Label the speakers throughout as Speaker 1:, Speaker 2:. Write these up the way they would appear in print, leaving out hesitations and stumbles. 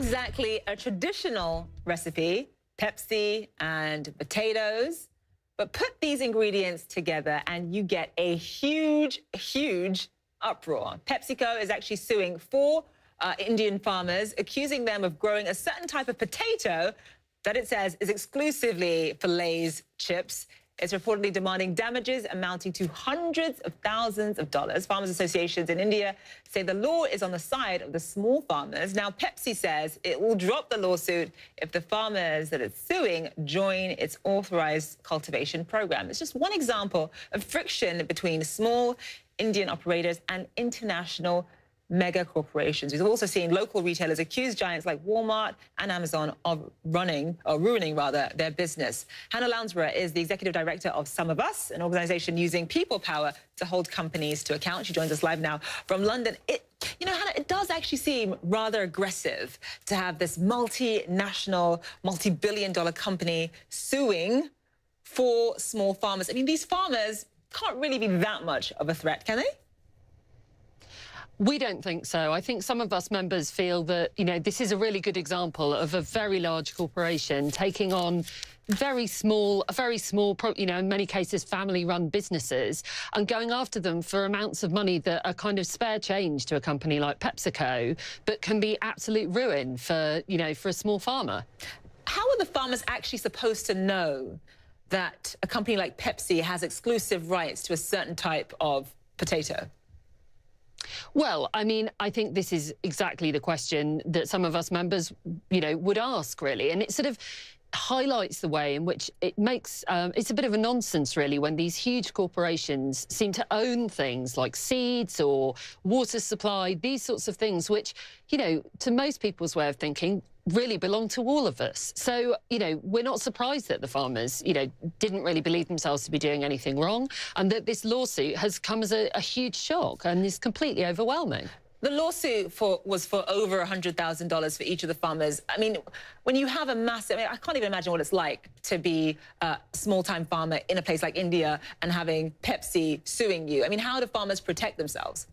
Speaker 1: exactly a traditional recipe, Pepsi and potatoes, but put these ingredients together and you get a huge uproar. PepsiCo is actually suing four Indian farmers, accusing them of growing a certain type of potato that it says is exclusively for Lay's chips. It's reportedly demanding damages amounting to hundreds of thousands of dollars. Farmers associations in India say the law is on the side of the small farmers. Now, Pepsi says it will drop the lawsuit if the farmers that it's suing join its authorized cultivation program. It's just one example of friction between small Indian operators and international mega corporations. We've also seen local retailers accuse giants like Walmart and Amazon of ruining their business. Hannah Lownsbrough is the executive director of Some of Us, an organization using people power to hold companies to account. She joins us live now from London. Hannah, it does actually seem rather aggressive to have this multinational, multi-billion-dollar company suing for small farmers. I mean, these farmers can't really be that much of a threat, can they?
Speaker 2: We don't think so. I think Some of Us members feel that, this is a really good example of a very large corporation taking on very small, in many cases, family-run businesses and going after them for amounts of money that are kind of spare change to a company like PepsiCo, but can be absolute ruin for, for a small farmer.
Speaker 1: How are the farmers actually supposed to know that a company like Pepsi has exclusive rights to a certain type of potato?
Speaker 2: Well, I mean, I think this is exactly the question that Some of Us members, would ask, really. And it sort of highlights the way in which it makes it's a bit of a nonsense, really, when these huge corporations seem to own things like seeds or water supply, these sorts of things, which, to most people's way of thinking, really belong to all of us. So, we're not surprised that the farmers, didn't really believe themselves to be doing anything wrong, and that this lawsuit has come as a huge shock and is completely overwhelming.
Speaker 1: The lawsuit was for over $100,000 for each of the farmers. I mean, when you have a massive... I can't even imagine what it's like to be a small-time farmer in a place like India and having Pepsi suing you. I mean, how do farmers protect themselves?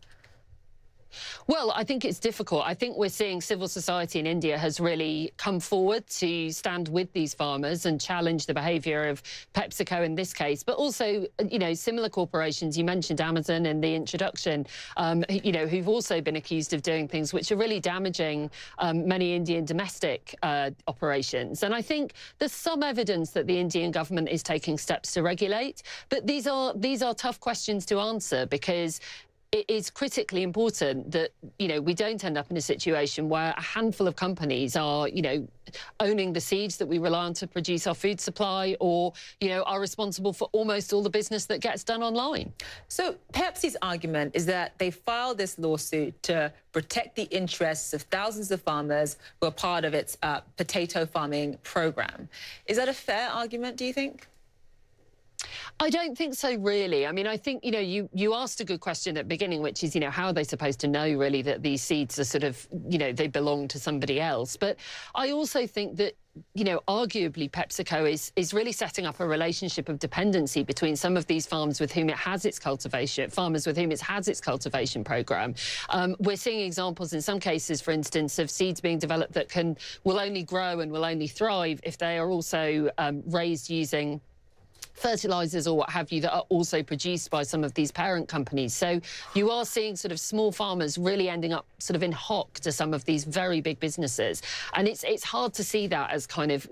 Speaker 2: Well, I think it's difficult. I think we're seeing civil society in India has really come forward to stand with these farmers and challenge the behaviour of PepsiCo in this case, but also, similar corporations. You mentioned Amazon in the introduction, who've also been accused of doing things which are really damaging many Indian domestic operations. And I think there's some evidence that the Indian government is taking steps to regulate, but these are tough questions to answer, because it is critically important that, we don't end up in a situation where a handful of companies are, owning the seeds that we rely on to produce our food supply, or, are responsible for almost all the business that gets done online.
Speaker 1: So Pepsi's argument is that they filed this lawsuit to protect the interests of thousands of farmers who are part of its potato farming program. Is that a fair argument, do you think?
Speaker 2: I don't think so, really. I mean, I think, you asked a good question at the beginning, which is, how are they supposed to know, really, that these seeds are sort of, they belong to somebody else? But I also think that, arguably PepsiCo is really setting up a relationship of dependency between some of these farms with whom it has its farmers with whom it has its cultivation program. We're seeing examples in some cases, for instance, of seeds being developed that will only grow and will only thrive if they are also raised using fertilizers or what have you that are also produced by some of these parent companies. So you are seeing sort of small farmers really ending up sort of in hock to some of these very big businesses. And it's hard to see that as kind of,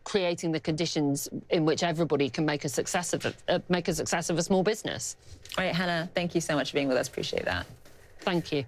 Speaker 2: creating the conditions in which everybody can make a success of a small business.
Speaker 1: All right, Hannah, thank you so much for being with us. Appreciate that.
Speaker 2: Thank you.